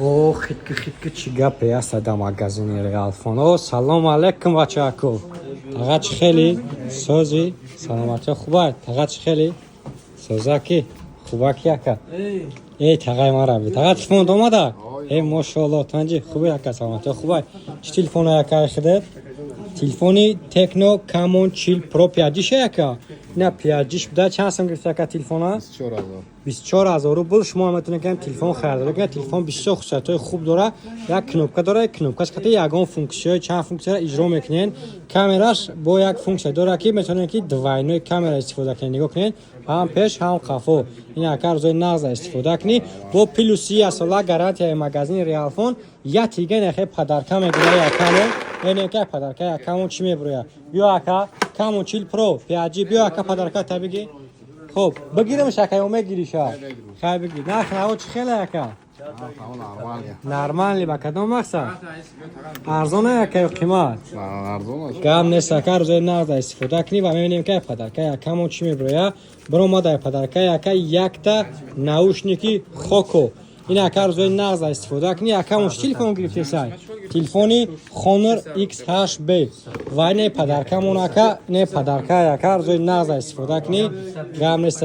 О, хитка чӣ гапе аст дар магазини Realfon. О, салом алейкум бачаҳако. Таг'a чӣ хели? Сози? Саломатиё хубай? Таг'a чӣ хели? Созаки? Хубаки ака? Таг'аи мара би. Таг'a телефон омада? Мошоалло, танҷи хуби ака, саломатиё хубай? Чӣ телефоне ака хидед? Телефони Tecno Camon Chill Pro 5G ака? Не 5G буда. Чанд сом гирифта ака телефона? 24000 рубл. Шумо метавонед телефон харидор кунед. Телефон бисёр хусусиятҳои хуб дора. Як кнопка дора. Кнопкаш хати ягон функсия, чанд функсияро иҷро мекунед. Камераш бо як функсия дора ки метавонед ки двойной камера истифода кунед. Нигоҳ кунед. Ҳам пеш, ҳам қафо. Ин ака рӯзои нағза истифода кунед. Бо плюс 1 сола гарантияи магазини Realfon. Я тига нехе падарка мегира якамо. Энека падарка якамо чӣ мебуроя? Биё ака, Camon Chill Pro 5G биё ака падарка табиги. Хуб, бигирам шакаё мегириша. Хай бигир. Нахнаво чӣ хеле ака? Нормали ба кадом мақсад? Арзон ака қимат? Гам нест ака рӯзои нағза истифода кунӣ ва мебинем ки падарка якамо чӣ мебуроя. Биромада падарка яка якта наушники хоко. Ин ака рӯзои нағза истифода кунӣ. Акамо чӣ телефон гирифтесай? Телефони Honor X8B. Вай не падаркамон ака, не падарка яка рӯзои нағза истифода кунӣ. Гам нест.